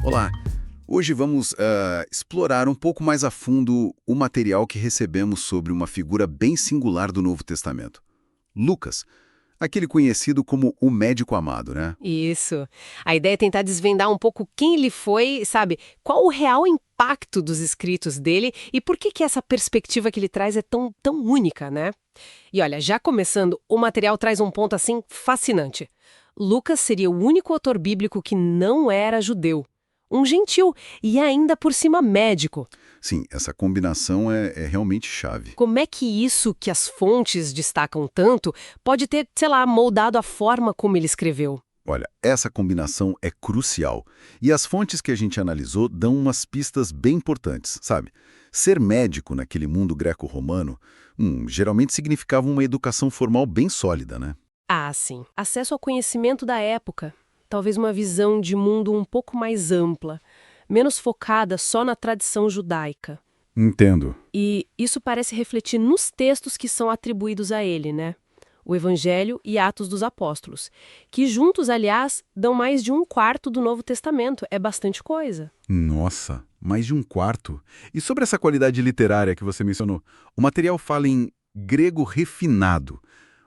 Olá! Hoje vamos explorar um pouco mais a fundo o material que recebemos sobre uma figura bem singular do Novo Testamento. Lucas, aquele conhecido como o médico amado, né? Isso. A ideia é tentar desvendar um pouco quem ele foi, sabe? Qual o real impacto dos escritos dele e por que essa perspectiva que ele traz é tão única, né? E olha, já começando, o material traz um ponto assim fascinante. Lucas seria o único autor bíblico que não era judeu. Um gentil e ainda por cima médico. Sim, essa combinação é realmente chave. Como é que isso que as fontes destacam tanto pode ter, sei lá, moldado a forma como ele escreveu? Olha, essa combinação é crucial. E as fontes que a gente analisou dão umas pistas bem importantes, sabe? Ser médico naquele mundo greco-romano, geralmente significava uma educação formal bem sólida, né? Ah, sim. Acesso ao conhecimento da época. Talvez uma visão de mundo um pouco mais ampla, menos focada só na tradição judaica. Entendo. E isso parece refletir nos textos que são atribuídos a ele, né? O Evangelho e Atos dos Apóstolos, que juntos, aliás, dão mais de um quarto do Novo Testamento. É bastante coisa. Nossa, mais de um quarto. E sobre essa qualidade literária que você mencionou, o material fala em grego refinado.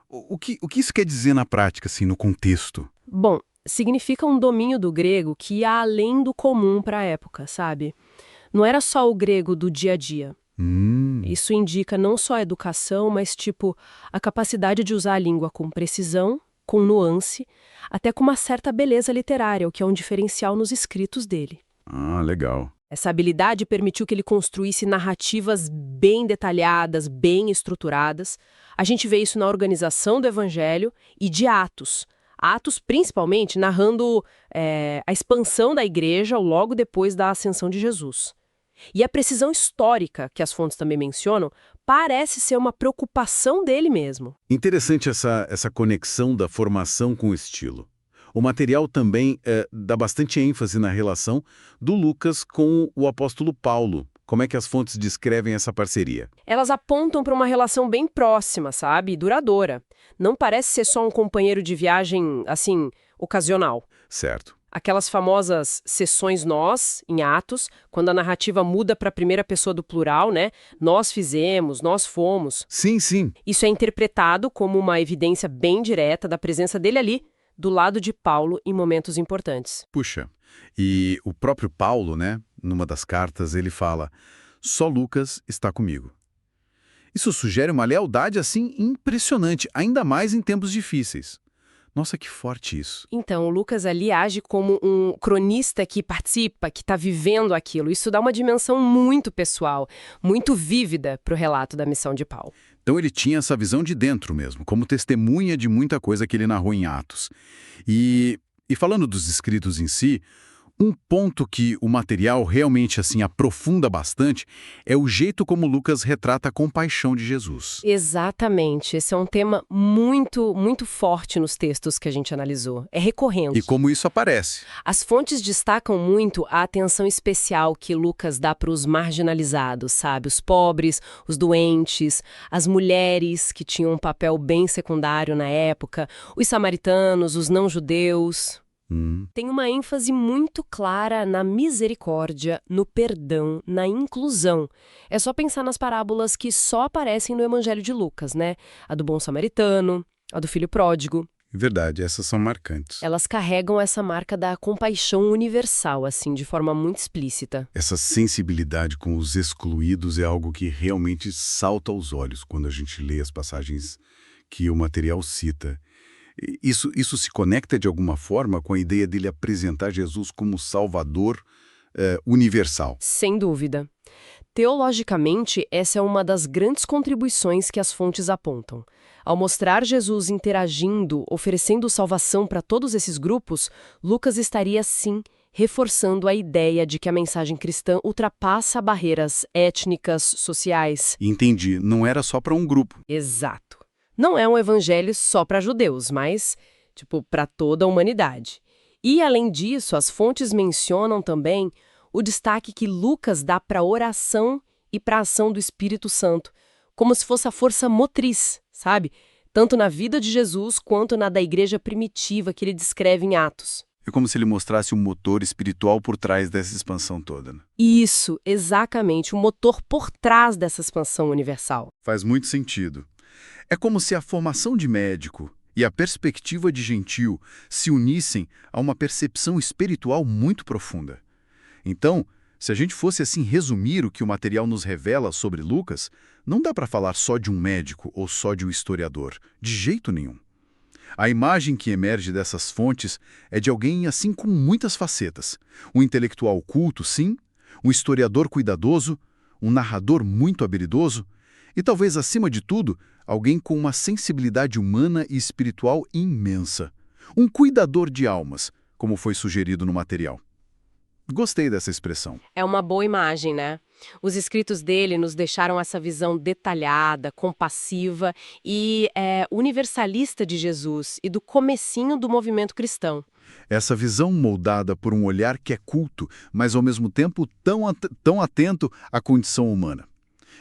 O que isso quer dizer na prática, assim, no contexto? Bom, significa um domínio do grego que ia além do comum para a época, sabe? Não era só o grego do dia a dia. Isso indica não só a educação, mas, tipo, a capacidade de usar a língua com precisão, com nuance, até com uma certa beleza literária, o que é um diferencial nos escritos dele. Ah, legal. Essa habilidade permitiu que ele construísse narrativas bem detalhadas, bem estruturadas. A gente vê isso na organização do Evangelho e de Atos. Atos, principalmente, narrando a expansão da igreja logo depois da ascensão de Jesus. E a precisão histórica, que as fontes também mencionam, parece ser uma preocupação dele mesmo. Interessante essa conexão da formação com o estilo. O material também dá bastante ênfase na relação do Lucas com o apóstolo Paulo. Como é que as fontes descrevem essa parceria? Elas apontam para uma relação bem próxima, sabe? Duradoura. Não parece ser só um companheiro de viagem, assim, ocasional. Certo. Aquelas famosas sessões nós, em Atos, quando a narrativa muda para a primeira pessoa do plural, né? Nós fizemos, nós fomos. Sim, sim. Isso é interpretado como uma evidência bem direta da presença dele ali, do lado de Paulo, em momentos importantes. Puxa. E o próprio Paulo, né, numa das cartas, ele fala: só Lucas está comigo. Isso sugere uma lealdade, assim, impressionante, ainda mais em tempos difíceis. Nossa, que forte isso. Então, o Lucas ali age como um cronista que participa, que está vivendo aquilo. Isso dá uma dimensão muito pessoal, muito vívida para o relato da missão de Paulo. Então ele tinha essa visão de dentro mesmo, como testemunha de muita coisa que ele narrou em Atos. E falando dos escritos em si, um ponto que o material realmente assim aprofunda bastante é o jeito como Lucas retrata a compaixão de Jesus. Exatamente. Esse é um tema muito forte nos textos que a gente analisou. É E recorrente. como isso aparece. As fontes destacam muito a atenção especial que Lucas dá para os marginalizados, sabe? Os pobres, os doentes, as mulheres que tinham um papel bem secundário na época, os samaritanos, os não-judeus. Tem uma ênfase muito clara na misericórdia, no perdão, na inclusão. É só pensar nas parábolas que só aparecem no Evangelho de Lucas, né? A do bom samaritano, a do filho pródigo. Verdade, essas são marcantes. Elas carregam essa marca da compaixão universal, assim, de forma muito explícita. Essa sensibilidade com os excluídos é algo que realmente salta aos olhos quando a gente lê as passagens que o material cita. Isso se conecta de alguma forma com a ideia dele apresentar Jesus como Salvador universal. Sem dúvida. Teologicamente, essa é uma das grandes contribuições que as fontes apontam. Ao mostrar Jesus interagindo, oferecendo salvação para todos esses grupos, Lucas estaria, sim, reforçando a ideia de que a mensagem cristã ultrapassa barreiras étnicas, sociais. Entendi, não era só para um grupo. Exato. Não é um evangelho só para judeus, mas, para toda a humanidade. E, além disso, as fontes mencionam também o destaque que Lucas dá para a oração e para a ação do Espírito Santo, como se fosse a força motriz, sabe? Tanto na vida de Jesus quanto na da igreja primitiva que ele descreve em Atos. É como se ele mostrasse um motor espiritual por trás dessa expansão toda, né? Isso, exatamente, o motor por trás dessa expansão universal. Faz muito sentido. É como se a formação de médico e a perspectiva de gentil se unissem a uma percepção espiritual muito profunda. Então, se a gente fosse assim resumir o que o material nos revela sobre Lucas, não dá para falar só de um médico ou só de um historiador, de jeito nenhum. A imagem que emerge dessas fontes é de alguém assim com muitas facetas. Um intelectual culto, sim, um historiador cuidadoso, um narrador muito habilidoso e talvez, acima de tudo, alguém com uma sensibilidade humana e espiritual imensa. Um cuidador de almas, como foi sugerido no material. Gostei dessa expressão. É uma boa imagem, né? Os escritos dele nos deixaram essa visão detalhada, compassiva e universalista de Jesus e do comecinho do movimento cristão. Essa visão moldada por um olhar que é culto, mas ao mesmo tempo tão atento à condição humana.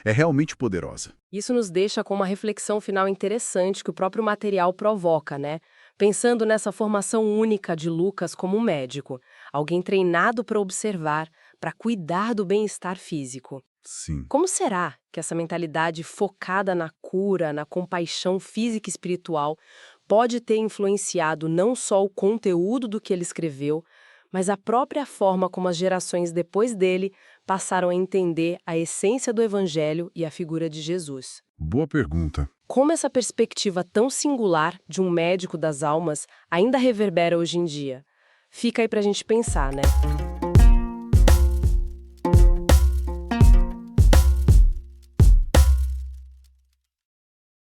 É realmente poderosa. Isso nos deixa com uma reflexão final interessante que o próprio material provoca, né? Pensando nessa formação única de Lucas como um médico, alguém treinado para observar, para cuidar do bem-estar físico. Sim. Como será que essa mentalidade focada na cura, na compaixão física e espiritual, pode ter influenciado não só o conteúdo do que ele escreveu, mas a própria forma como as gerações depois dele passaram a entender a essência do Evangelho e a figura de Jesus? Boa pergunta. Como essa perspectiva tão singular de um médico das almas ainda reverbera hoje em dia? Fica aí pra gente pensar, né?